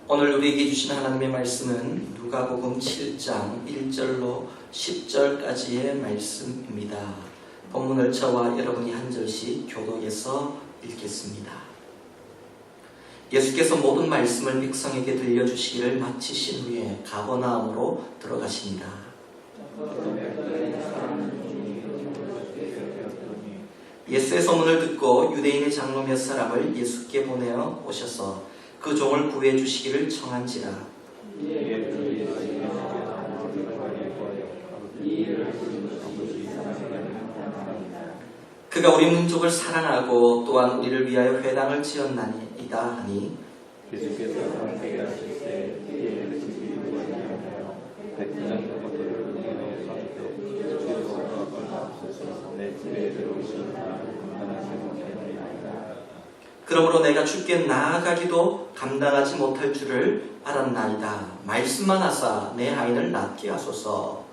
오늘 우리에게 주신 하나님의 말씀은 누가복음 7장 1절로 10절까지의 말씀입니다. 본문을 저와 여러분이 한 절씩 교독해서 읽겠습니다. 예수께서 모든 말씀을 백성에게 들려주시기를 마치신 후에 가버나움으로 들어가십니다. 예수의 소문을 듣고 유대인의 장로 몇 사람을 예수께 보내어 오셔서 그 종을 구해 주시기를 청한지라. 그가 우리 민족을 사랑하고 또한 우리를 위하여 회당을 지었나이다 하니 그러므로 내가 주께 나아가기도 감당하지 못할 줄을 알았나이다. 말씀만 하사 내 아이를 낫게 하소서.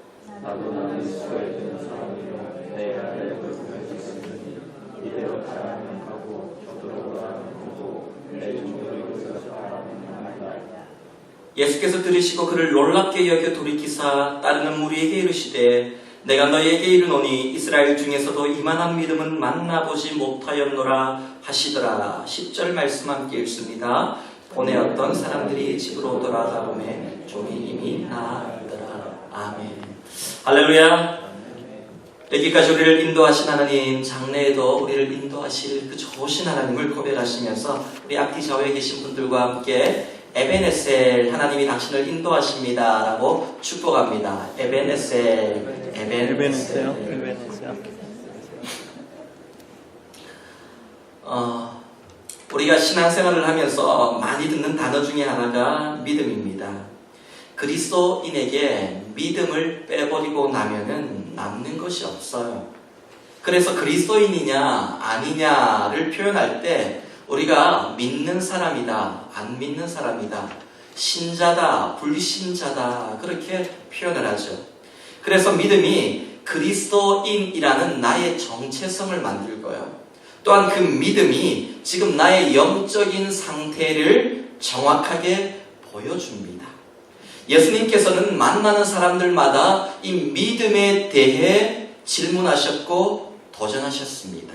예수께서 들으시고 그를 놀랍게 여겨 돌이키사 따르는 무리에게 이르시되 내가 너희에게 이르노니 이스라엘 중에서도 이만한 믿음은 만나보지 못하였노라 하시더라. 10절 말씀 함께 읽습니다. 보내었던 사람들이 집으로 돌아가오매 종이 이미 나아가더라. 아멘. 할렐루야. 여기까지 우리를 인도하신 하나님, 장래에도 우리를 인도하실 그 좋으신 하나님을 고백하시면서 우리 앞뒤 좌우에 계신 분들과 함께 에베네셀, 하나님이 당신을 인도하십니다 라고 축복합니다. 에베네셀, 에베네셀. 우리가 신앙생활을 하면서 많이 듣는 단어 중에 하나가 믿음입니다. 그리스도인에게 믿음을 빼버리고 나면은 남는 것이 없어요. 그래서 그리스도인이냐 아니냐를 표현할 때 우리가 믿는 사람이다, 안 믿는 사람이다, 신자다, 불신자다 그렇게 표현을 하죠. 그래서 믿음이 그리스도인이라는 나의 정체성을 만들고요. 또한 그 믿음이 지금 나의 영적인 상태를 정확하게 보여줍니다. 예수님께서는 만나는 사람들마다 이 믿음에 대해 질문하셨고 도전하셨습니다.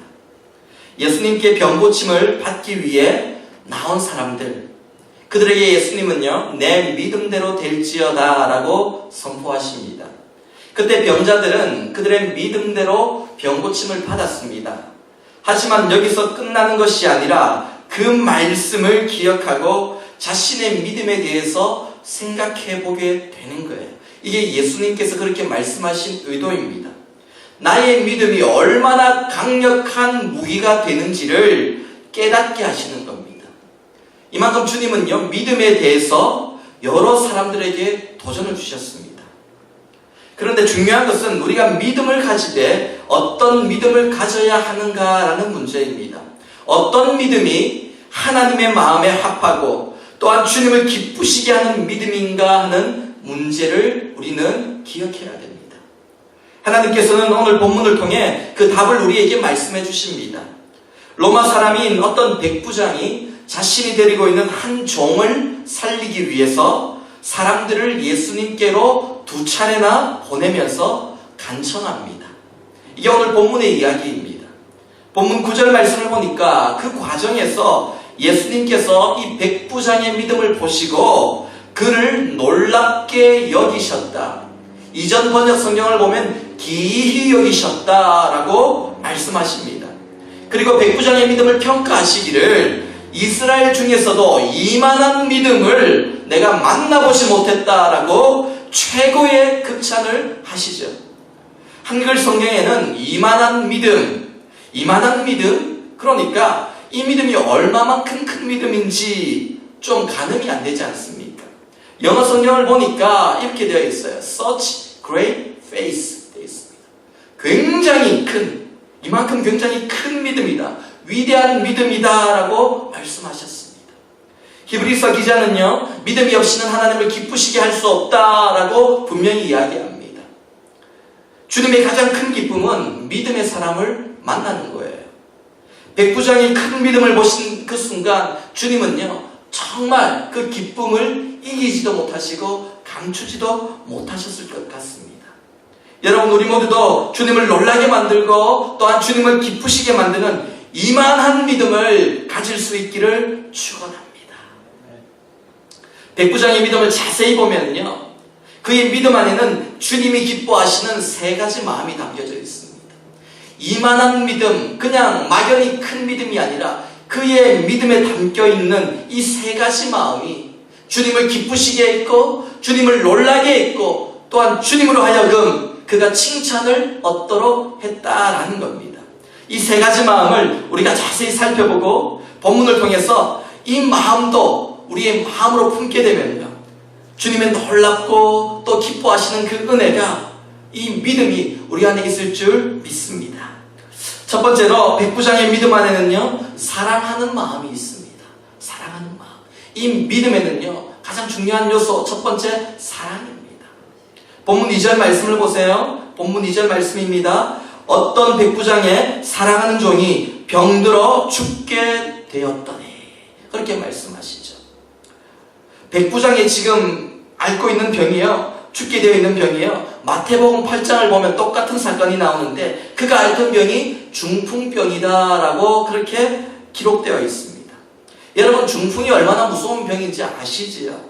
예수님께 병고침을 받기 위해 나온 사람들, 그들에게 예수님은요, 내 믿음대로 될지어다 라고 선포하십니다. 그때 병자들은 그들의 믿음대로 병고침을 받았습니다. 하지만 여기서 끝나는 것이 아니라 그 말씀을 기억하고 자신의 믿음에 대해서 생각해 보게 되는 거예요. 이게 예수님께서 그렇게 말씀하신 의도입니다. 나의 믿음이 얼마나 강력한 무기가 되는지를 깨닫게 하시는 겁니다. 이만큼 주님은요, 믿음에 대해서 여러 사람들에게 도전을 주셨습니다. 그런데 중요한 것은 우리가 믿음을 가질 때 어떤 믿음을 가져야 하는가라는 문제입니다. 어떤 믿음이 하나님의 마음에 합하고 또한 주님을 기쁘시게 하는 믿음인가 하는 문제를 우리는 기억해야 됩니다. 하나님께서는 오늘 본문을 통해 그 답을 우리에게 말씀해 주십니다. 로마 사람인 어떤 백부장이 자신이 데리고 있는 한 종을 살리기 위해서 사람들을 예수님께로 2차례나 보내면서 간청합니다. 이게 오늘 본문의 이야기입니다. 본문 9절 말씀을 보니까 그 과정에서 예수님께서 이 백부장의 믿음을 보시고 그를 놀랍게 여기셨다. 이전 번역 성경을 보면 기이히 여기셨다라고 말씀하십니다. 그리고 백부장의 믿음을 평가하시기를 이스라엘 중에서도 이만한 믿음을 내가 만나보지 못했다라고 최고의 극찬을 하시죠. 한글 성경에는 이만한 믿음, 그러니까 이 믿음이 얼마만큼 큰 믿음인지 좀 가늠이 안 되지 않습니까? 영어 성경을 보니까 이렇게 되어 있어요. Such great faith 되어 있습니다. 굉장히 큰, 이만큼 굉장히 큰 믿음이다. 위대한 믿음이다 라고 말씀하셨습니다. 히브리서 기자는요, 믿음이 없이는 하나님을 기쁘시게 할 수 없다 라고 분명히 이야기합니다. 주님의 가장 큰 기쁨은 믿음의 사람을 만나는 거예요. 백부장이 큰 믿음을 보신 그 순간 주님은요, 정말 그 기쁨을 이기지도 못하시고 감추지도 못하셨을 것 같습니다. 여러분, 우리 모두도 주님을 놀라게 만들고 또한 주님을 기쁘시게 만드는 이만한 믿음을 가질 수 있기를 축원합니다. 백부장의 믿음을 자세히 보면요, 그의 믿음 안에는 주님이 기뻐하시는 세 가지 마음이 담겨져 있습니다. 이만한 믿음, 그냥 막연히 큰 믿음이 아니라 그의 믿음에 담겨있는 이 세 가지 마음이 주님을 기쁘시게 했고 주님을 놀라게 했고 또한 주님으로 하여금 그가 칭찬을 얻도록 했다라는 겁니다. 이 세 가지 마음을 우리가 자세히 살펴보고 본문을 통해서 이 마음도 우리의 마음으로 품게 되면요, 주님의 놀랍고 또 기뻐하시는 그 은혜가, 이 믿음이 우리 안에 있을 줄 믿습니다. 첫 번째로 백부장의 믿음 안에는요, 사랑하는 마음이 있습니다. 사랑하는 마음. 이 믿음에는요, 가장 중요한 요소 첫 번째, 사랑입니다. 본문 2절 말씀을 보세요. 본문 2절 말씀입니다. 어떤 백부장의 사랑하는 종이 병들어 죽게 되었더니, 그렇게 말씀하시죠. 백부장이 지금 앓고 있는 병이요, 죽게 되어 있는 병이에요. 마태복음 8장을 보면 똑같은 사건이 나오는데 그가 앓던 병이 중풍병이다라고 그렇게 기록되어 있습니다. 여러분, 중풍이 얼마나 무서운 병인지 아시지요?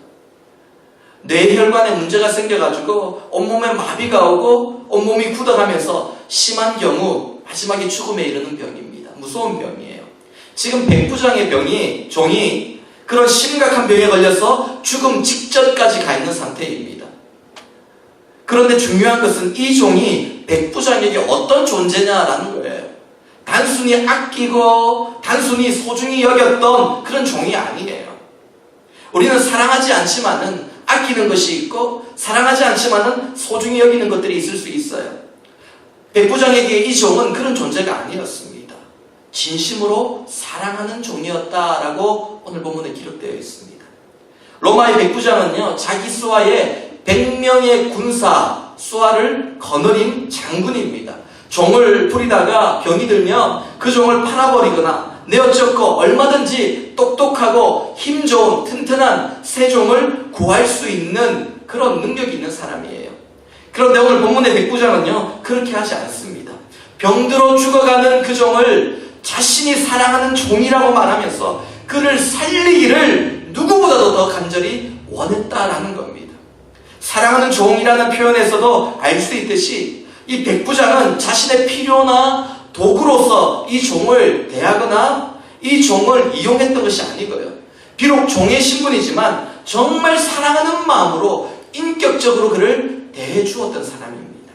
뇌혈관에 문제가 생겨가지고 온몸에 마비가 오고 온몸이 굳어가면서 심한 경우 마지막에 죽음에 이르는 병입니다. 무서운 병이에요. 지금 백부장의 종이 그런 심각한 병에 걸려서 죽음 직전까지 가 있는 상태입니다. 그런데 중요한 것은 이 종이 백부장에게 어떤 존재냐라는 거예요. 단순히 아끼고 단순히 소중히 여겼던 그런 종이 아니에요. 우리는 사랑하지 않지만은 아끼는 것이 있고 사랑하지 않지만은 소중히 여기는 것들이 있을 수 있어요. 백부장에게 이 종은 그런 존재가 아니었습니다. 진심으로 사랑하는 종이었다라고 오늘 본문에 기록되어 있습니다. 로마의 백부장은요, 자기 수하에 100명의 군사 수하를 거느린 장군입니다. 종을 부리다가 병이 들면 그 종을 팔아버리거나 내어쫓고 얼마든지 똑똑하고 힘 좋은 튼튼한 새 종을 구할 수 있는 그런 능력이 있는 사람이에요. 그런데 오늘 본문의 백부장은요, 그렇게 하지 않습니다. 병들어 죽어가는 그 종을 자신이 사랑하는 종이라고 말하면서 그를 살리기를 누구보다도 더 간절히 원했다라는 겁니다. 사랑하는 종이라는 표현에서도 알 수 있듯이 이 백부장은 자신의 필요나 도구로서 이 종을 대하거나 이 종을 이용했던 것이 아니고요. 비록 종의 신분이지만 정말 사랑하는 마음으로 인격적으로 그를 대해 주었던 사람입니다.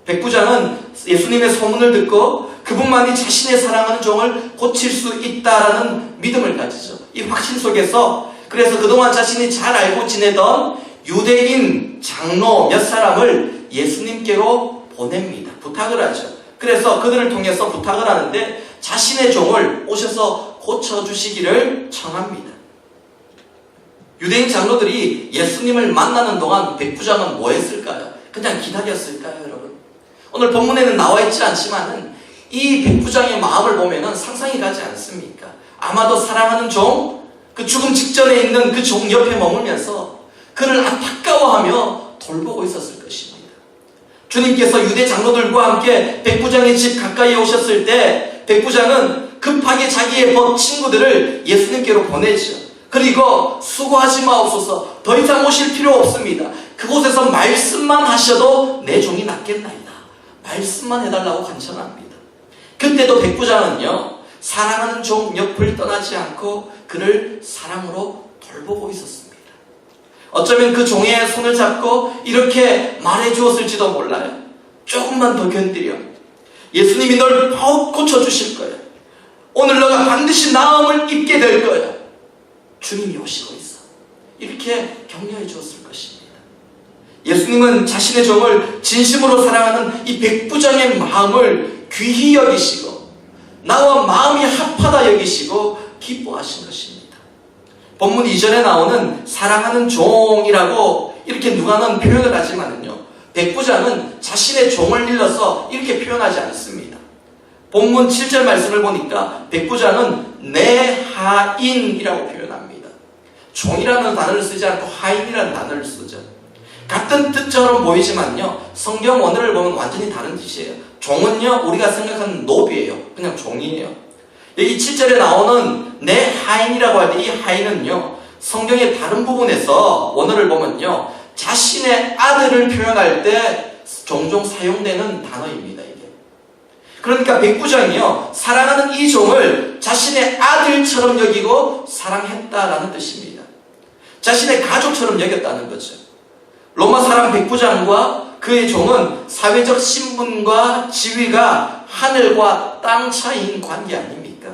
백부장은 예수님의 소문을 듣고 그분만이 자신의 사랑하는 종을 고칠 수 있다라는 믿음을 가지죠. 이 확신 속에서 그래서 그동안 자신이 잘 알고 지내던 유대인 장로 몇 사람을 예수님께로 보냅니다. 부탁을 하죠. 그래서 그들을 통해서 부탁을 하는데 자신의 종을 오셔서 고쳐주시기를 청합니다. 유대인 장로들이 예수님을 만나는 동안 백부장은 뭐 했을까요? 그냥 기다렸을까요, 여러분? 오늘 본문에는 나와 있지 않지만은 이 백부장의 마음을 보면은 상상이 가지 않습니까? 아마도 사랑하는 종, 그 죽음 직전에 있는 그 종 옆에 머물면서 그를 안타까워하며 돌보고 있었을 것입니다. 주님께서 유대 장로들과 함께 백부장의 집 가까이 오셨을 때 백부장은 급하게 자기의 친구들을 예수님께로 보내죠. 그리고 수고하지 마옵소서, 더 이상 오실 필요 없습니다. 그곳에서 말씀만 하셔도 내 종이 낫겠나이다. 말씀만 해달라고 간청합니다. 그때도 백부장은요, 사랑하는 종 옆을 떠나지 않고 그를 사랑으로 돌보고 있었습니다. 어쩌면 그 종의 손을 잡고 이렇게 말해 주었을지도 몰라요. 조금만 더 견디려. 예수님이 널 꼭 고쳐주실 거야. 오늘 너가 반드시 나음을 입게 될 거야. 주님이 오시고 있어. 이렇게 격려해 주었을 것입니다. 예수님은 자신의 종을 진심으로 사랑하는 이 백부장의 마음을 귀히 여기시고 나와 마음이 합하다 여기시고 기뻐하신 것입니다. 본문 2절에 나오는 사랑하는 종이라고 이렇게 누가는 표현을 하지만은요, 백부장은 자신의 종을 일러서 이렇게 표현하지 않습니다. 본문 7절 말씀을 보니까 백부장은 내 하인이라고 표현합니다. 종이라는 단어를 쓰지 않고 하인이라는 단어를 쓰죠. 같은 뜻처럼 보이지만요, 성경 원어를 보면 완전히 다른 뜻이에요. 종은요, 우리가 생각하는 노비예요. 그냥 종이에요. 여기 7절에 나오는 내 하인이라고 할 때 이 하인은요, 성경의 다른 부분에서 원어를 보면요, 자신의 아들을 표현할 때 종종 사용되는 단어입니다. 이게. 그러니까 백부장이요, 사랑하는 이 종을 자신의 아들처럼 여기고 사랑했다라는 뜻입니다. 자신의 가족처럼 여겼다는 거죠. 로마 사람 백부장과 그의 종은 사회적 신분과 지위가 하늘과 땅 차이인 관계 아닙니까?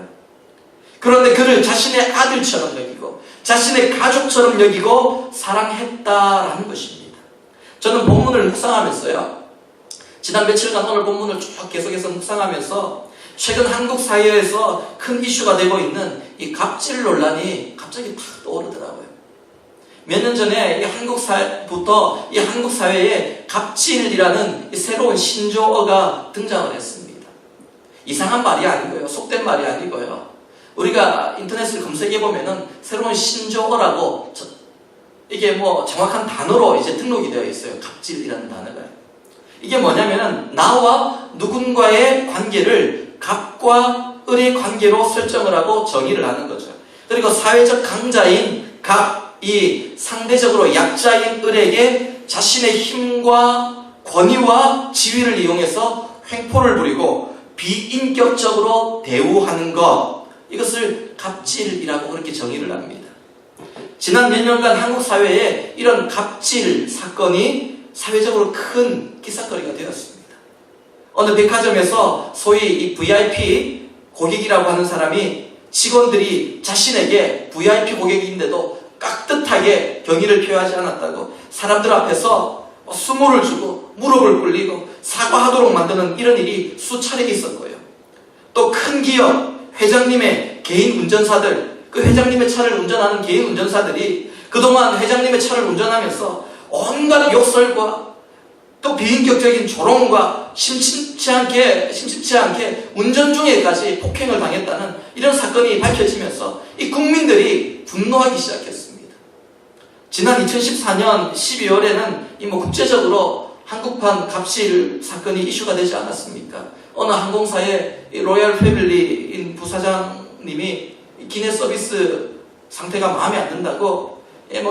그런데 그를 자신의 아들처럼 여기고 자신의 가족처럼 여기고 사랑했다라는 것입니다. 저는 본문을 묵상하면서요, 지난 며칠간 오늘 본문을 쭉 계속해서 묵상하면서 최근 한국 사회에서 큰 이슈가 되고 있는 이 갑질 논란이 갑자기 탁 떠오르더라고요. 몇 년 전에 이 한국 사회에 갑질이라는 이 새로운 신조어가 등장을 했습니다. 이상한 말이 아니고요, 속된 말이 아니고요. 우리가 인터넷을 검색해보면은 새로운 신조어라고 이게 뭐 정확한 단어로 이제 등록이 되어 있어요. 갑질이라는 단어가. 이게 뭐냐면은 나와 누군가의 관계를 갑과 을의 관계로 설정을 하고 정의를 하는 거죠. 그리고 사회적 강자인 갑이 상대적으로 약자인 을에게 자신의 힘과 권위와 지위를 이용해서 횡포를 부리고 비인격적으로 대우하는 것, 이것을 갑질이라고 그렇게 정의를 합니다. 지난 몇 년간 한국 사회에 이런 갑질 사건이 사회적으로 큰 기사거리가 되었습니다. 어느 백화점에서 소위 이 VIP 고객이라고 하는 사람이 직원들이 자신에게 VIP 고객인데도 깍듯하게 경의를 표하지 않았다고 사람들 앞에서 수모를 주고 무릎을 꿇리고 사과하도록 만드는 이런 일이 수차례 있었고요. 또 큰 기업 회장님의 개인 운전사들, 그 회장님의 차를 운전하는 개인 운전사들이 그동안 회장님의 차를 운전하면서 온갖 욕설과 또 비인격적인 조롱과 심심치 않게 운전 중에까지 폭행을 당했다는 이런 사건이 밝혀지면서 이 국민들이 분노하기 시작했습니다. 지난 2014년 12월에는 국제적으로 한국판 갑질 사건이 이슈가 되지 않았습니까? 어느 항공사의 로얄 패밀리인 부사장님이 기내 서비스 상태가 마음에 안 든다고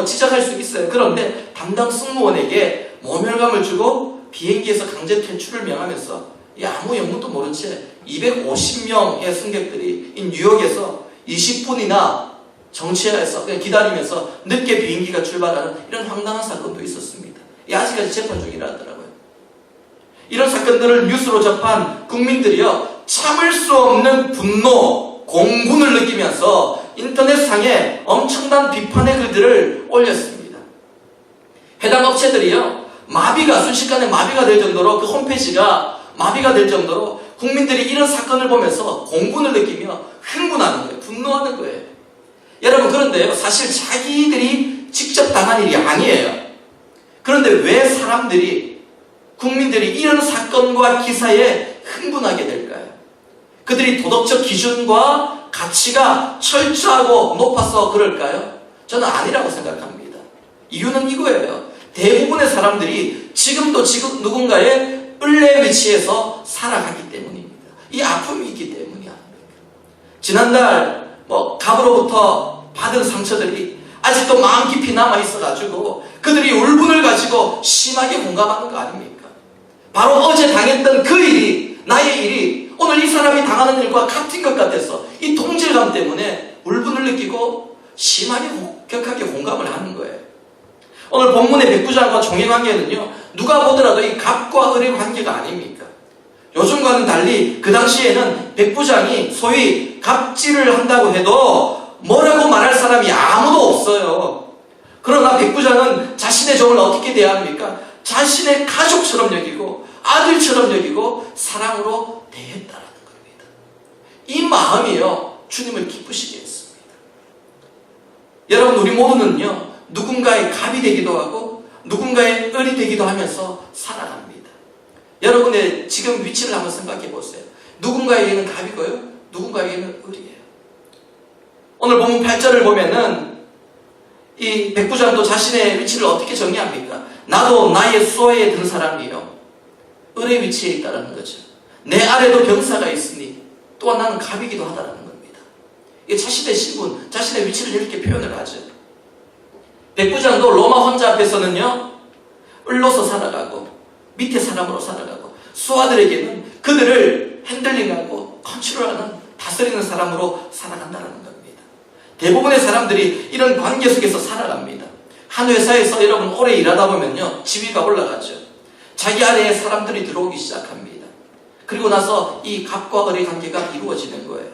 지적할 수 있어요. 그런데 담당 승무원에게 모멸감을 주고 비행기에서 강제 퇴출을 명하면서 아무 영문도 모른 채 250명의 승객들이 뉴욕에서 20분이나 정치해서 기다리면서 늦게 비행기가 출발하는 이런 황당한 사건도 있었습니다. 아직까지 재판 중이라 하더라고요. 이런 사건들을 뉴스로 접한 국민들이요, 참을 수 없는 분노, 공분을 느끼면서 인터넷상에 엄청난 비판의 글들을 올렸습니다. 해당 업체들이요, 순식간에 마비가 될 정도로, 그 홈페이지가 마비가 될 정도로 국민들이 이런 사건을 보면서 공분을 느끼며 흥분하는 거예요. 분노하는 거예요. 여러분, 그런데요, 사실 자기들이 직접 당한 일이 아니에요. 그런데 왜 국민들이 이런 사건과 기사에 흥분하게 될까요? 그들이 도덕적 기준과 가치가 철저하고 높아서 그럴까요? 저는 아니라고 생각합니다. 이유는 이거예요. 대부분의 사람들이 지금도 누군가의 을의 위치에서 살아가기 때문입니다. 이 아픔이 있기 때문이 아닙니까? 지난달 갑으로부터 받은 상처들이 아직도 마음 깊이 남아있어가지고 그들이 울분을 가지고 심하게 공감하는 거 아닙니까? 바로 어제 당했던 그 일이, 나의 일이 오늘 이 사람이 당하는 일과 같은 것 같아서 이 동질감 때문에 울분을 느끼고 심하게 격하게 공감을 하는 거예요. 오늘 본문의 백부장과 종의 관계는요, 누가 보더라도 이 갑과 을의 관계가 아닙니까? 요즘과는 달리 그 당시에는 백부장이 소위 갑질을 한다고 해도 뭐라고 말할 사람이 아무도 없어요. 그러나 백부장은 자신의 종을 어떻게 대합니까? 자신의 가족처럼 여기고 아들처럼 여기고 사랑으로 대했다라는 겁니다. 이 마음이요, 주님을 기쁘시게 했습니다. 여러분, 우리 모두는요, 누군가의 갑이 되기도 하고 누군가의 을이 되기도 하면서 살아갑니다. 여러분의 지금 위치를 한번 생각해 보세요. 누군가에게는 갑이고요, 누군가에게는 을이에요. 오늘 본문 8절을 보면은 이 백부장도 자신의 위치를 어떻게 정의합니까? 나도 나의 수하에 든 사람이요. 을의 위치에 있다는 거죠. 내 아래도 병사가 있으니 또한 나는 갑이기도 하다는 겁니다. 이 자신의 신분, 자신의 위치를 이렇게 표현을 하죠. 백부장도 로마 황제 앞에서는요, 을로서 살아가고 밑에 사람으로 살아가고 수하들에게는 그들을 핸들링하고 컨트롤하는 다스리는 사람으로 살아간다는 겁니다. 대부분의 사람들이 이런 관계 속에서 살아갑니다. 한 회사에서 여러분 오래 일하다 보면요, 지위가 올라가죠. 자기 아래에 사람들이 들어오기 시작합니다. 그리고 나서 이 갑과 을의 관계가 이루어지는 거예요.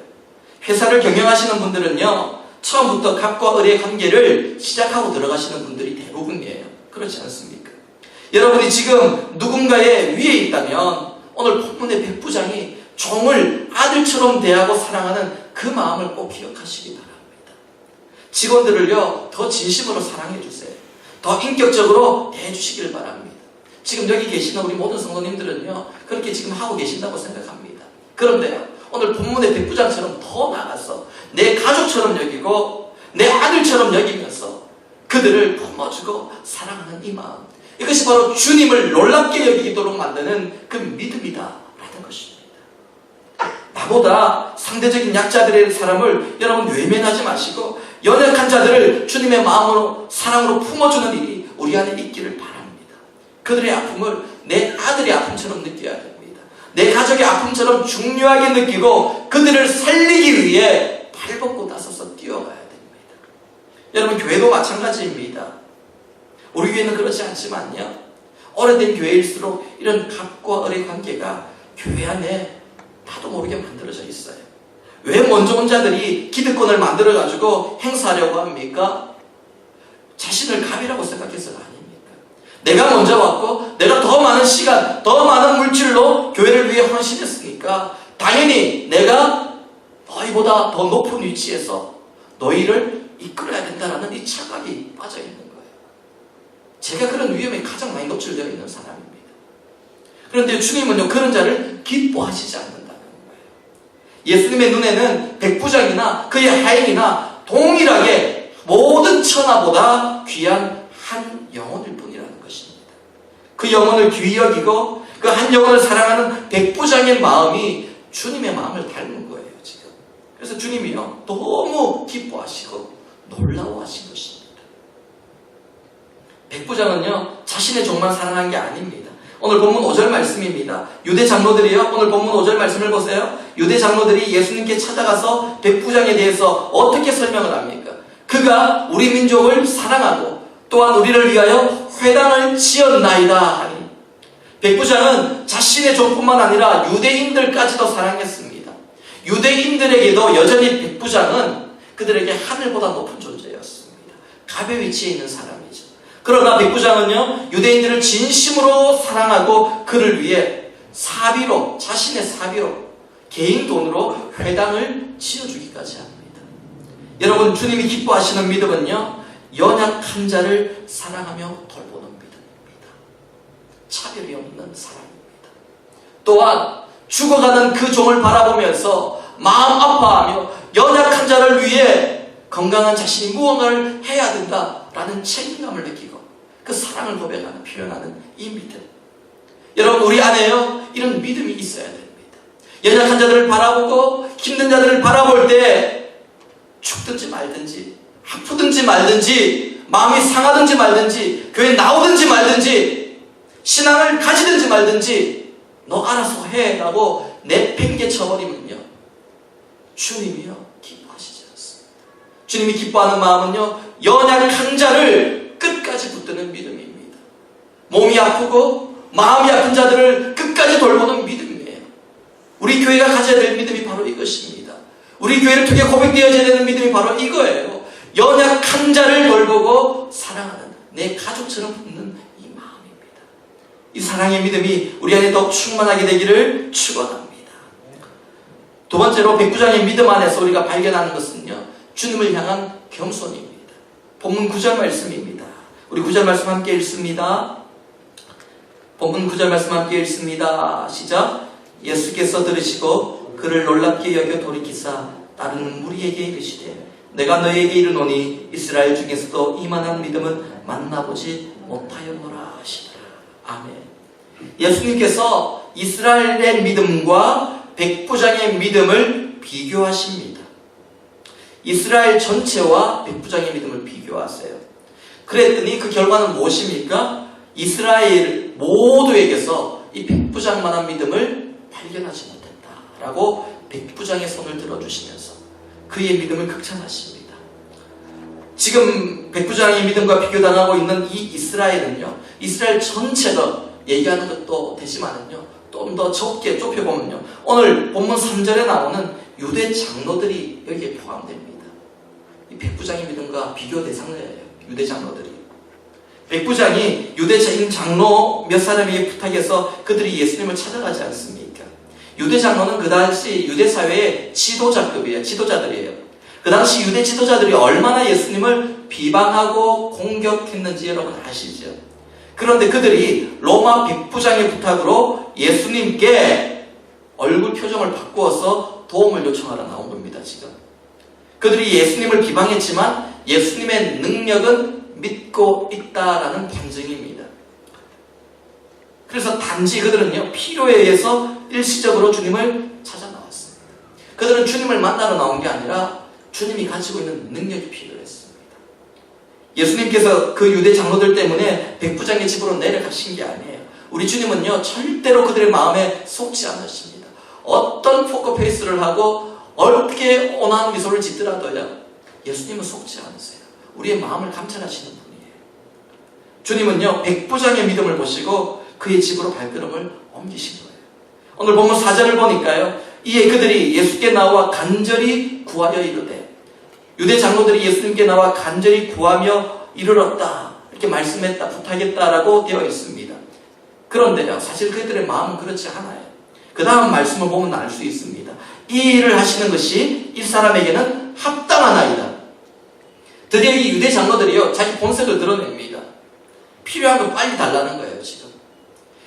회사를 경영하시는 분들은요, 처음부터 갑과 을의 관계를 시작하고 들어가시는 분들이 대부분이에요. 그렇지 않습니까? 여러분이 지금 누군가의 위에 있다면 오늘 본문의 백부장이 종을 아들처럼 대하고 사랑하는 그 마음을 꼭 기억하시기 바랍니다. 직원들을요, 더 진심으로 사랑해 주세요. 더 인격적으로 대해주시기를 바랍니다. 지금 여기 계시는 우리 모든 성도님들은요, 그렇게 지금 하고 계신다고 생각합니다. 그런데요, 오늘 본문의 백부장처럼 더 나아가서 내 가족처럼 여기고 내 아들처럼 여기면서 그들을 품어주고 사랑하는 이 마음, 이것이 바로 주님을 놀랍게 여기도록 만드는 그 믿음이다라는 것입니다. 나보다 상대적인 약자들의 사람을 여러분 외면하지 마시고 연약한 자들을 주님의 마음으로 사랑으로 품어주는 일이 우리 안에 있기를 바랍니다. 그들의 아픔을 내 아들의 아픔처럼 느껴야 됩니다. 내 가족의 아픔처럼 중요하게 느끼고 그들을 살리기 위해 발벗고 나서서 뛰어가야 됩니다. 여러분, 교회도 마찬가지입니다. 우리 교회는 그렇지 않지만요, 오래된 교회일수록 이런 갑과 을의 관계가 교회 안에 나도 모르게 만들어져 있어요. 왜 먼저 온 자들이 기득권을 만들어가지고 행사하려고 합니까? 자신을 갑이라고 생각해서가 아닙니까? 내가 먼저 왔고 내가 더 많은 시간, 더 많은 물질로 교회를 위해 헌신했으니까 당연히 내가 너희보다 더 높은 위치에서 너희를 이끌어야 된다는 이 착각이 빠져있는 거예요. 제가 그런 위험에 가장 많이 노출되어 있는 사람입니다. 그런데 주님은요, 그런 자를 기뻐하시지 않는다는 거예요. 예수님의 눈에는 백부장이나 그의 하인이나 동일하게 모든 천하보다 귀한 한 영혼일 뿐이라는 것입니다. 그 영혼을 귀히 여기고 그 한 영혼을 사랑하는 백부장의 마음이 주님의 마음을 닮은 거예요, 지금. 그래서 주님이요, 너무 기뻐하시고 놀라워하신 것입니다. 백부장은요, 자신의 종만 사랑한 게 아닙니다. 오늘 본문 5절 말씀입니다. 유대 장로들이요, 오늘 본문 5절 말씀을 보세요. 유대 장로들이 예수님께 찾아가서 백부장에 대해서 어떻게 설명을 합니까? 그가 우리 민족을 사랑하고 또한 우리를 위하여 회당을 지었나이다 하니, 백부장은 자신의 종뿐만 아니라 유대인들까지도 사랑했습니다. 유대인들에게도 여전히 백부장은 그들에게 하늘보다 높은 존재였습니다. 갑의 위치에 있는 사람이죠. 그러나 백부장은요, 유대인들을 진심으로 사랑하고 그를 위해 사비로, 자신의 사비로, 개인 돈으로 회당을 지어주기까지 합니다. 여러분, 주님이 기뻐하시는 믿음은요, 연약한 자를 사랑하며 돌보는 믿음입니다. 차별이 없는 사랑입니다. 또한 죽어가는 그 종을 바라보면서 마음 아파하며 연약한 자를 위해 건강한 자신이 무언가를 해야 된다라는 책임감을 느끼고 그 사랑을 고백하는, 표현하는 이 믿음. 여러분, 우리 안에요, 이런 믿음이 있어야 됩니다. 연약한 자들을 바라보고 힘든 자들을 바라볼 때 죽든지 말든지, 아프든지 말든지, 마음이 상하든지 말든지, 교회 나오든지 말든지, 신앙을 가지든지 말든지 너 알아서 해 라고 내팽개쳐버리면요, 주님이요, 기뻐하시지 않습니다. 주님이 기뻐하는 마음은요, 연약한 자를 끝까지 붙드는 믿음입니다. 몸이 아프고 마음이 아픈 자들을 끝까지 돌보는 믿음이에요. 우리 교회가 가져야 될 믿음이 바로 이것입니다. 우리 교회를 통해 고백되어져야 되는 믿음이 바로 이거예요. 연약한 자를 돌보고 사랑하는, 내 가족처럼 붙는 이 마음입니다. 이 사랑의 믿음이 우리 안에 더 충만하게 되기를 축원합니다. 두 번째로 백부장의 믿음 안에서 우리가 발견하는 것은요, 주님을 향한 겸손입니다. 본문 9절 말씀입니다. 우리 9절 말씀 함께 읽습니다. 본문 9절 말씀 함께 읽습니다. 시작. 예수께서 들으시고 그를 놀랍게 여겨 돌이키사 다른 무리에게 이르시되 내가 너에게 이르노니 이스라엘 중에서도 이만한 믿음은 만나보지 못하였노라 하시더라. 아멘. 예수님께서 이스라엘의 믿음과 백부장의 믿음을 비교하십니다. 이스라엘 전체와 백부장의 믿음을 비교하세요. 그랬더니 그 결과는 무엇입니까? 이스라엘 모두에게서 이 백부장만한 믿음을 발견하지 못했다라고 백부장의 손을 들어주시면서 그의 믿음을 극찬하십니다. 지금 백부장의 믿음과 비교당하고 있는 이 이스라엘은요, 이스라엘 전체가 얘기하는 것도 되지만은요, 좀 더 적게 좁혀보면요, 오늘 본문 3절에 나오는 유대 장로들이 여기에 포함됩니다. 이 백부장의 믿음과 비교 대상이에요. 유대 장로들이. 백부장이 유대 장로 몇 사람에게 부탁해서 그들이 예수님을 찾아가지 않습니까? 유대 장로는 그 당시 유대 사회의 지도자급이에요. 지도자들이에요. 그 당시 유대 지도자들이 얼마나 예수님을 비방하고 공격했는지 여러분 아시죠? 그런데 그들이 로마 백부장의 부탁으로 예수님께 얼굴 표정을 바꾸어서 도움을 요청하러 나온 겁니다. 지금 그들이 예수님을 비방했지만 예수님의 능력은 믿고 있다라는 반증입니다. 그래서 단지 그들은요, 필요에 의해서 일시적으로 주님을 찾아 나왔습니다. 그들은 주님을 만나러 나온 게 아니라 주님이 가지고 있는 능력이 필요했습니다. 예수님께서 그 유대 장로들 때문에 백부장의 집으로 내려가신 게 아니에요. 우리 주님은요, 절대로 그들의 마음에 속지 않으십니다. 어떤 포커페이스를 하고 어렵게 온화한 미소를 짓더라도요, 예수님은 속지 않으세요. 우리의 마음을 감찰하시는 분이에요. 주님은요, 백부장의 믿음을 보시고 그의 집으로 발걸음을 옮기신 거예요. 오늘 본문 4절을 보니까요, 이에 그들이 예수께 나와 간절히 구하여 이르되, 유대 장로들이 예수님께 나와 간절히 구하며 이르렀다, 이렇게 말씀했다, 부탁했다라고 되어 있습니다. 그런데요, 사실 그들의 마음은 그렇지 않아요. 그 다음 말씀을 보면 알 수 있습니다. 이 일을 하시는 것이 이 사람에게는 합당하나이다. 드디어 이 유대 장로들이요, 자기 본색을 드러냅니다. 필요한 거 빨리 달라는 거예요, 지금.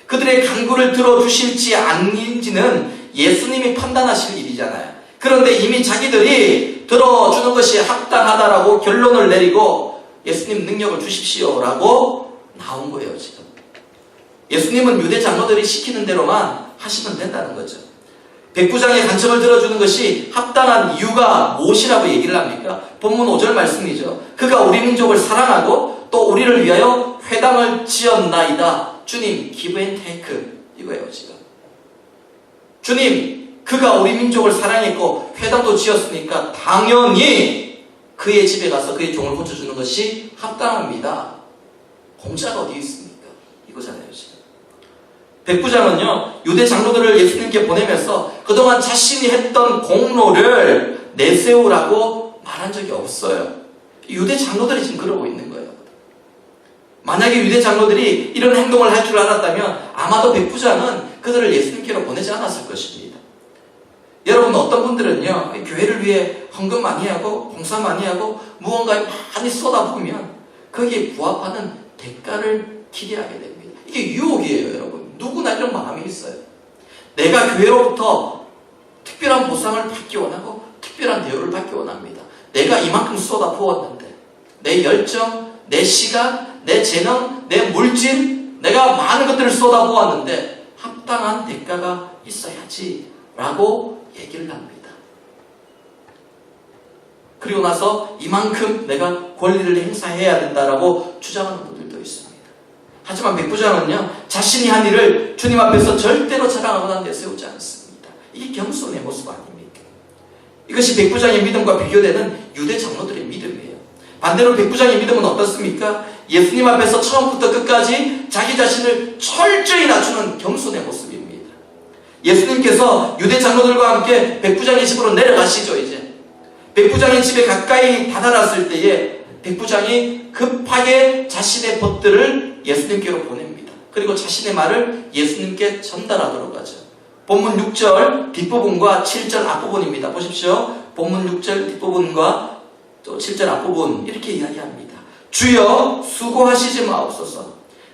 그들의 간구를 들어주실지 아닌지는 예수님이 판단하실 일이잖아요. 그런데 이미 자기들이 들어주는 것이 합당하다라고 결론을 내리고 예수님 능력을 주십시오라고 나온 거예요, 지금. 예수님은 유대 장로들이 시키는 대로만 하시면 된다는 거죠. 백부장의 간청을 들어주는 것이 합당한 이유가 무엇이라고 얘기를 합니까? 본문 5절 말씀이죠. 그가 우리 민족을 사랑하고 또 우리를 위하여 회당을 지었나이다. 주님, give and take. 이거예요, 지금. 주님, 그가 우리 민족을 사랑했고 회당도 지었으니까 당연히 그의 집에 가서 그의 종을 고쳐주는 것이 합당합니다. 공짜가 어디 있습니까? 이거잖아요, 지금. 백부장은요, 유대 장로들을 예수님께 보내면서 그동안 자신이 했던 공로를 내세우라고 말한 적이 없어요. 유대 장로들이 지금 그러고 있는 거예요. 만약에 유대 장로들이 이런 행동을 할 줄 알았다면 아마도 백부장은 그들을 예수님께로 보내지 않았을 것입니다. 여러분, 어떤 분들은요, 교회를 위해 헌금 많이 하고 봉사 많이 하고 무언가에 많이 쏟아부으면 거기에 부합하는 대가를 기대하게 됩니다. 이게 유혹이에요, 여러분. 누구나 이런 마음이 있어요. 내가 교회로부터 특별한 보상을 받기 원하고 특별한 대우를 받기 원합니다. 내가 이만큼 쏟아부었는데 내 열정, 내 시간, 내 재능, 내 물질, 내가 많은 것들을 쏟아부었는데 합당한 대가가 있어야지 라고 얘기를 합니다. 그리고 나서 이만큼 내가 권리를 행사해야 된다라고 주장하는 분들도 있습니다. 하지만 백부장은요, 자신이 한 일을 주님 앞에서 절대로 자랑하거나 내세우지 않습니다. 이게 겸손의 모습 아닙니까? 이것이 백부장의 믿음과 비교되는 유대 장로들의 믿음이에요. 반대로 백부장의 믿음은 어떻습니까? 예수님 앞에서 처음부터 끝까지 자기 자신을 철저히 낮추는 겸손의 모습입니다. 예수님께서 유대 장로들과 함께 백부장의 집으로 내려가시죠. 이제 백부장의 집에 가까이 다다랐을 때에 백부장이 급하게 자신의 벗들을 예수님께로 보냅니다. 그리고 자신의 말을 예수님께 전달하도록 하죠. 본문 6절 뒷부분과 7절 앞부분입니다. 보십시오. 본문 6절 뒷부분과 또 7절 앞부분 이렇게 이야기합니다. 주여, 수고하시지 마옵소서.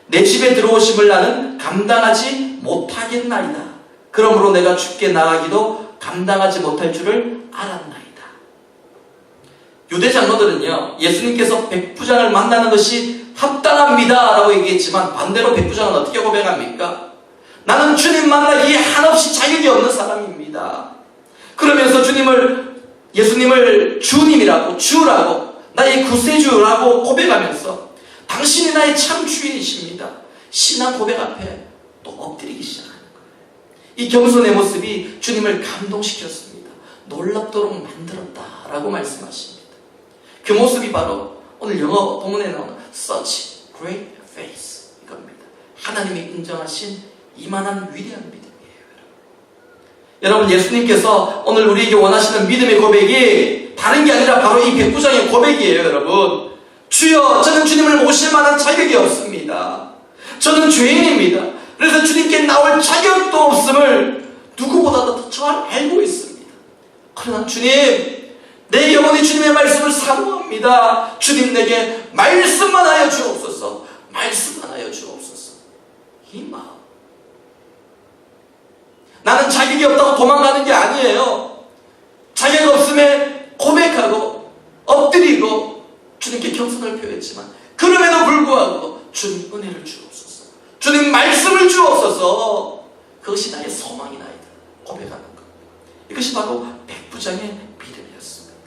내 집에 들어오심을 나는 감당하지 못하겠나이다. 그러므로 내가 주께 나가기도 감당하지 못할 줄을 알았나이다. 유대 장로들은요, 예수님께서 백부장을 만나는 것이 합당합니다 라고 얘기했지만 반대로 백부장은 어떻게 고백합니까? 나는 주님 만나기에 한없이 자격이 없는 사람입니다. 그러면서 예수님을 주님이라고, 주라고, 나의 구세주라고 고백하면서 당신이 나의 참 주인이십니다. 신앙 고백 앞에 또 엎드리기 시작하는 거예요. 이 겸손의 모습이 주님을 감동시켰습니다. 놀랍도록 만들었다라고 말씀하십니다. 그 모습이 바로 오늘 영어 본문에 나오는 such great faith 이겁니다. 하나님이 인정하신 이만한 위대한 믿음이에요. 여러분, 예수님께서 오늘 우리에게 원하시는 믿음의 고백이 다른 게 아니라 바로 이 백부장의 고백이에요. 여러분, 주여, 저는 주님을 모실 만한 자격이 없습니다. 저는 죄인입니다. 그래서 주님께 나올 자격도 없음을 누구보다도 더 잘 알고 있습니다. 그러나 주님, 내 영혼이 주님의 말씀을 사모합니다. 주님, 내게 말씀만 하여 주옵소서. 말씀만 하여 주옵소서. 이 마음. 나는 자격이 없다고 도망가는 게 아니에요. 자격 없음에 고백하고 엎드리고 주님께 겸손을 표했지만 그럼에도 불구하고 주님 은혜를 주옵소서. 주님 말씀을 주옵소서. 그것이 나의 소망이나이다. 고백하는 것. 이것이 바로 백부장의 믿음이었습니다.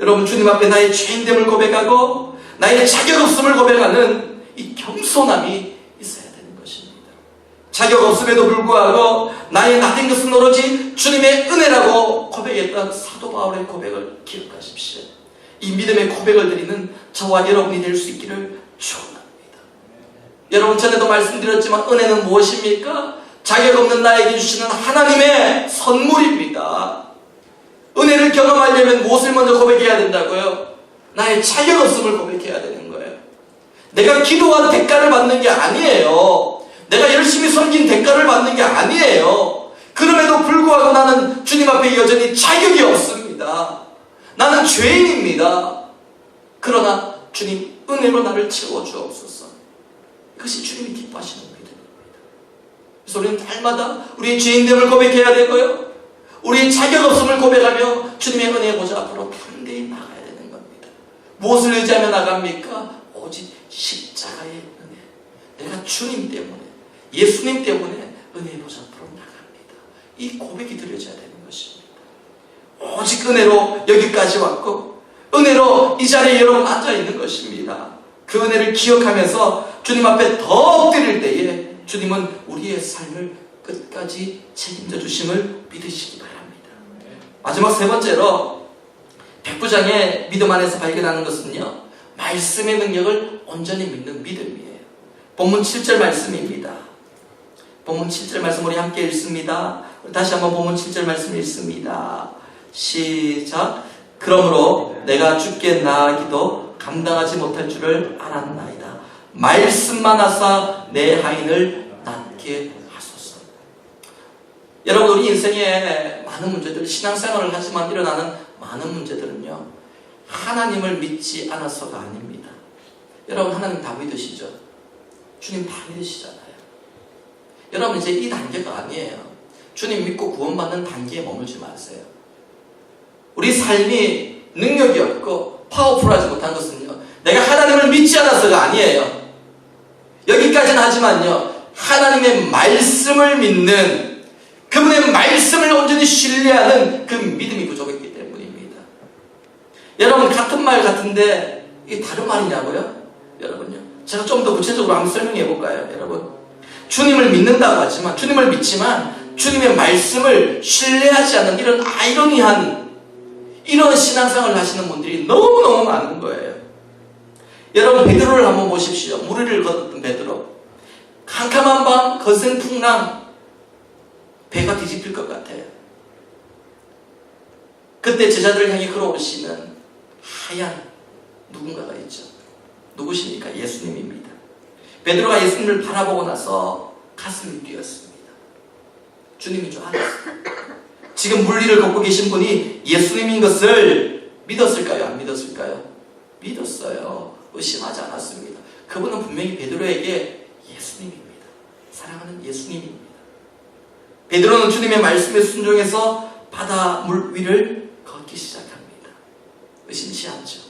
여러분, 주님 앞에 나의 죄인됨을 고백하고 나의 자격 없음을 고백하는 이 겸손함이 있어야 되는 것입니다. 자격 없음에도 불구하고 나의 나된 것은 오로지 주님의 은혜라고 고백했던 사도 바울의 고백을 기억하십시오. 이 믿음의 고백을 드리는 저와 여러분이 될 수 있기를 축원합니다. 여러분, 전에도 말씀드렸지만 은혜는 무엇입니까? 자격 없는 나에게 주시는 하나님의 선물입니다. 은혜를 경험하려면 무엇을 먼저 고백해야 된다고요? 나의 자격 없음을 고백해야 되는 거예요. 내가 기도한 대가를 받는 게 아니에요. 내가 열심히 섬긴 대가를 받는 게 아니에요. 그럼에도 불구하고 나는 주님 앞에 여전히 자격이 없습니다. 나는 죄인입니다. 그러나 주님 은혜로 나를 채워주옵소서. 이것이 주님이 기뻐하시는 믿음입니다. 그래서 우리는 날마다 우리의 죄인됨을 고백해야 되고요, 우리의 자격 없음을 고백하며 주님의 은혜의 보좌 앞으로 담대히 나가야 되는 겁니다. 무엇을 의지하며 나갑니까? 오직 십자가의 은혜. 내가 주님 때문에, 예수님 때문에 은혜의 보좌 앞으로 나갑니다. 이 고백이 드려져야 되는 것입니다. 오직 은혜로 여기까지 왔고 은혜로 이 자리에 여러분 앉아있는 것입니다. 그 은혜를 기억하면서 주님 앞에 더 엎드릴 때에 주님은 우리의 삶을 끝까지 책임져 주심을 믿으시기 바랍니다. 마지막 세 번째로 백부장의 믿음 안에서 발견하는 것은요, 말씀의 능력을 온전히 믿는 믿음이에요. 본문 7절 말씀입니다. 본문 7절 말씀 우리 함께 읽습니다. 다시 한번 본문 7절 말씀 읽습니다. 시작. 그러므로 내가 주께 나아가기도 감당하지 못할 줄을 알았나이다. 말씀만 하사 내 하인을 낫게 하소서. 여러분, 우리 인생에 많은 문제들, 신앙생활을 하지만 일어나는 많은 문제들은요, 하나님을 믿지 않아서가 아닙니다. 여러분, 하나님 다 믿으시죠? 주님 다 믿으시잖아요. 여러분, 이제 이 단계가 아니에요. 주님 믿고 구원받는 단계에 머물지 마세요. 우리 삶이 능력이 없고 파워풀하지 못한 것은요, 내가 하나님을 믿지 않아서가 아니에요. 여기까지는 하지만요, 하나님의 말씀을 믿는, 그분의 말씀을 온전히 신뢰하는 그 믿음이 부족했기 때문입니다. 여러분, 같은 말 같은데 이게 다른 말이냐고요? 여러분요, 제가 좀 더 구체적으로 한번 설명해 볼까요? 여러분, 주님을 믿는다고 하지만, 주님을 믿지만 주님의 말씀을 신뢰하지 않는 이런 아이러니한 이런 신앙생활을 하시는 분들이 너무너무 많은 거예요. 여러분, 베드로를 한번 보십시오. 무리를 걷었던 베드로. 캄캄한 밤, 거센 풍랑, 배가 뒤집힐 것 같아요. 그때 제자들을 향해 걸어오시는 하얀 누군가가 있죠. 누구십니까? 예수님입니다. 베드로가 예수님을 바라보고 나서 가슴이 뛰었습니다. 주님인 줄 알았어요. 지금 물리를 걷고 계신 분이 예수님인 것을 믿었을까요? 안 믿었을까요? 믿었어요. 의심하지 않았습니다. 그분은 분명히 베드로에게 예수님입니다. 사랑하는 예수님입니다. 베드로는 주님의 말씀에 순종해서 바다 물 위를 걷기 시작합니다. 의심치 않죠.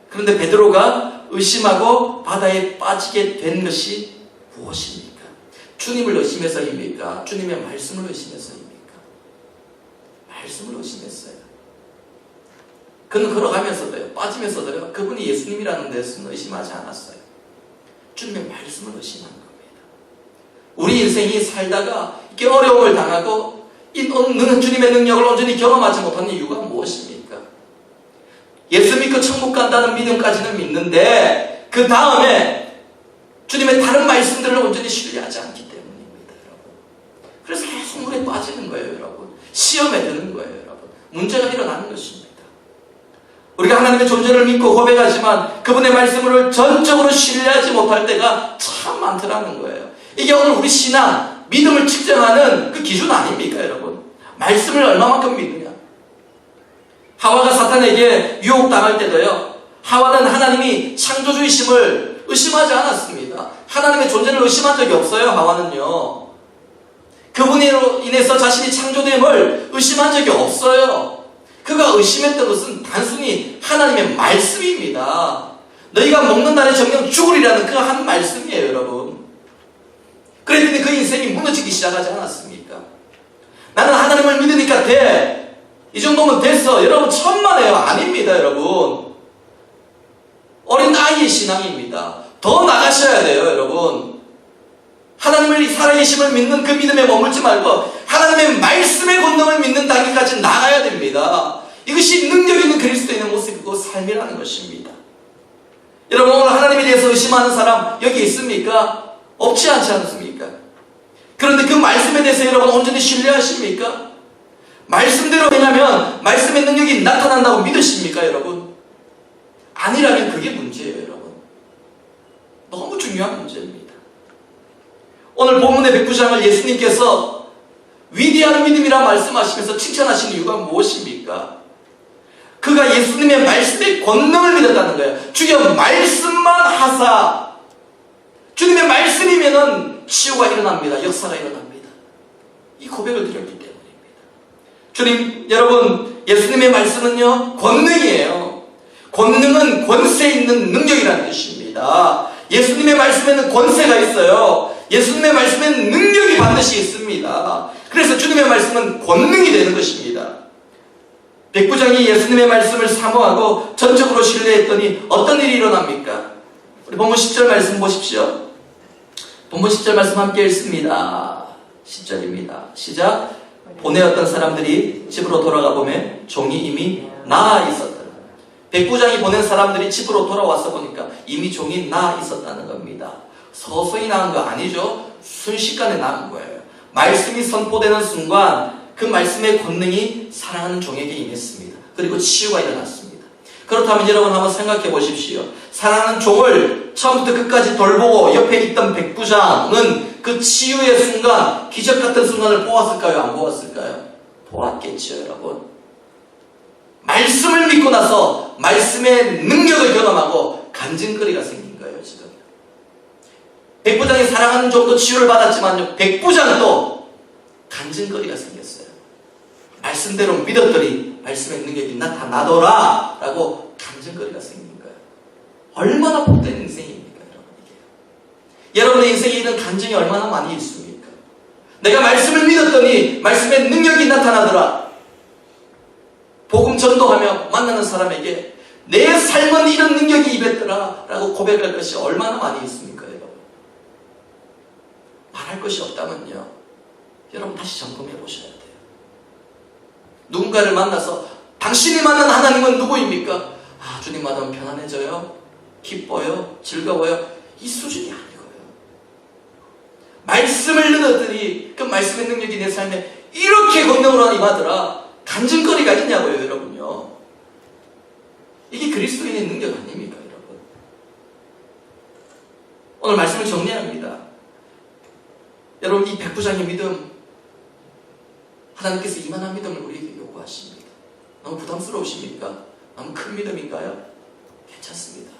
그런데 베드로가 의심하고 바다에 빠지게 된 것이 무엇입니까? 주님을 의심해서입니까? 주님의 말씀을 의심해서입니까? 말씀을 의심했어요. 그는 걸어가면서도요, 빠지면서도요, 그분이 예수님이라는 데서는 의심하지 않았어요. 주님의 말씀을 의심한 겁니다. 우리 인생이 살다가 이렇게 어려움을 당하고 주님의 능력을 온전히 경험하지 못하는 이유가 무엇입니까? 예수 믿고 천국 간다는 믿음까지는 믿는데 그 다음에 주님의 다른 말씀들을 온전히 신뢰하지 않기 때문입니다, 여러분. 그래서 계속 물에 빠지는 거예요, 여러분. 시험에 드는 거예요, 여러분. 문제가 일어나는 것입니다. 우리가 하나님의 존재를 믿고 고백하지만 그분의 말씀을 전적으로 신뢰하지 못할 때가 참 많더라는 거예요. 이게 오늘 우리 신앙, 믿음을 측정하는 그 기준 아닙니까, 여러분? 말씀을 얼마만큼 믿느냐? 하와가 사탄에게 유혹당할 때도요, 하와는 하나님이 창조주이심을 의심하지 않았습니다. 하나님의 존재를 의심한 적이 없어요, 하와는요. 그분으로 인해서 자신이 창조됨을 의심한 적이 없어요. 그가 의심했던 것은 단순히 하나님의 말씀입니다. 너희가 먹는 날에 정녕 죽으리라는 그 한 말씀이에요, 여러분. 그랬더니 그 인생이 무너지기 시작하지 않았습니까? 나는 하나님을 믿으니까 돼. 이 정도면 됐어. 여러분, 천만에요. 아닙니다, 여러분. 어린 아이의 신앙입니다. 더 나가셔야 돼요, 여러분. 하나님을 살아계심을 믿는 그 믿음에 머물지 말고 하나님의 말씀의 권능을 믿는 단계까지 나가야 됩니다. 이것이 능력 있는 그리스도인의 모습이고 삶이라는 것입니다. 여러분, 오늘 하나님에 대해서 의심하는 사람 여기 있습니까? 없지 않지 않습니까? 그런데 그 말씀에 대해서 여러분 온전히 신뢰하십니까? 말씀대로 행하면 말씀의 능력이 나타난다고 믿으십니까, 여러분? 아니라면 그게 문제예요, 여러분. 너무 중요한 문제입니다. 오늘 본문의 백부장을 예수님께서 위대한 믿음이라 말씀하시면서 칭찬하신 이유가 무엇입니까? 그가 예수님의 말씀의 권능을 믿었다는 거예요. 주여 말씀만 하사. 주님의 말씀이면은 치유가 일어납니다. 역사가 일어납니다. 이 고백을 드렸기 때문입니다. 주님, 여러분, 예수님의 말씀은요, 권능이에요. 권능은 권세 있는 능력이라는 뜻입니다. 예수님의 말씀에는 권세가 있어요. 예수님의 말씀에는 능력이 반드시 있습니다. 그래서 주님의 말씀은 권능이 되는 것입니다. 백부장이 예수님의 말씀을 사모하고 전적으로 신뢰했더니 어떤 일이 일어납니까? 우리 본문 10절 말씀 보십시오. 본문 10절 말씀 함께 읽습니다. 10절입니다. 시작. 보내었던 사람들이 집으로 돌아가 보면 종이 이미 나아 있었더라. 백부장이 보낸 사람들이 집으로 돌아와서 보니까 이미 종이 나아 있었다는 겁니다. 서서히 나은 거 아니죠. 순식간에 나은 거예요. 말씀이 선포되는 순간 그 말씀의 권능이 사랑하는 종에게 임했습니다. 그리고 치유가 일어났습니다. 그렇다면 여러분 한번 생각해 보십시오. 사랑하는 종을 처음부터 끝까지 돌보고 옆에 있던 백부장은 그 치유의 순간, 기적 같은 순간을 보았을까요? 안 보았을까요? 보았겠죠, 여러분. 말씀을 믿고 나서 말씀의 능력을 경험하고 간증거리가 생긴 거예요, 지금. 백부장이 사랑하는 종도 치유를 받았지만요, 백부장도 간증거리가 생겼어요. 말씀대로 믿었더니 말씀의 능력이 나타나더라 라고 간증거리가 생긴 거예요. 얼마나 복된 인생입니까, 여러분, 이게. 여러분의 인생에 이런 간증이 얼마나 많이 있습니까? 내가 말씀을 믿었더니 말씀의 능력이 나타나더라. 복음 전도하며 만나는 사람에게 내 삶은 이런 능력이 임했더라 라고 고백할 것이 얼마나 많이 있습니까, 여러분? 말할 것이 없다면요, 여러분 다시 점검해 보셔야 돼요. 누군가를 만나서 당신이 만난 하나님은 누구입니까? 아, 주님 만나면 편안해져요? 기뻐요? 즐거워요? 이 수준이 아니고요. 말씀을 넣었더니 그 말씀의 능력이 내 삶에 이렇게 권능으로 임하더라. 간증거리가 있냐고요, 여러분요. 이게 그리스도인의 능력 아닙니까, 여러분? 오늘 말씀을 정리합니다. 여러분, 이 백부장의 믿음, 하나님께서 이만한 믿음을 우리에게 요구하십니다. 너무 부담스러우십니까? 너무 큰 믿음인가요? 괜찮습니다.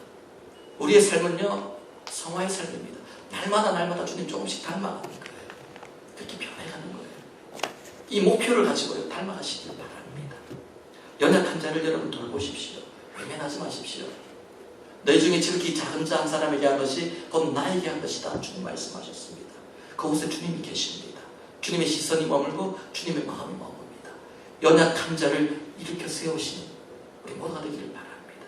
우리의 삶은요, 성화의 삶입니다. 날마다 주님 조금씩 닮아가는 거예요. 그렇게 변해가는 거예요. 이 목표를 가지고요, 닮아가시길 바랍니다. 연약한 자를 여러분 돌보십시오. 외면하지 마십시오. 너희 중에 지극히 작은 자 한 사람에게 한 것이 곧 나에게 한 것이다. 주님 말씀하셨습니다. 그곳에 주님이 계십니다. 주님의 시선이 머물고 주님의 마음이 머뭅니다. 연약한 자를 일으켜 세우시는 우리 모두가 되기를 바랍니다.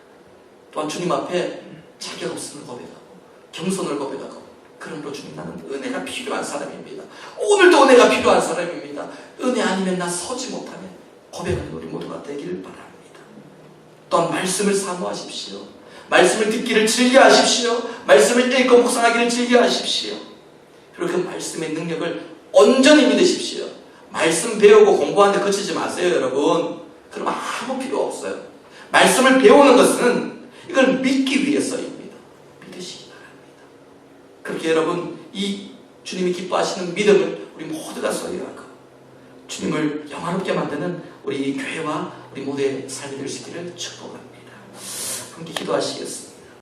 또한 주님 앞에 자격 없음을 고백하고 겸손을 고백하고, 그러므로 주님, 나는 은혜가 필요한 사람입니다. 오늘도 은혜가 필요한 사람입니다. 은혜 아니면 나 서지 못하네 고백하는 우리 모두가 되기를 바랍니다. 또한 말씀을 사모하십시오. 말씀을 듣기를 즐겨하십시오. 말씀을 읽고 묵상하기를 즐겨하십시오. 그리고 그 말씀의 능력을 온전히 믿으십시오. 말씀 배우고 공부하는데 그치지 마세요, 여러분. 그러면 아무 필요 없어요. 말씀을 배우는 것은 이걸 믿기 위해서입니다. 믿으시기 바랍니다. 그렇게 여러분, 이 주님이 기뻐하시는 믿음을 우리 모두가 소유하고 주님을 영화롭게 만드는 우리 교회와 우리 모두의 삶이 될 수 있기를 축복합니다. 함께 기도하시겠습니다.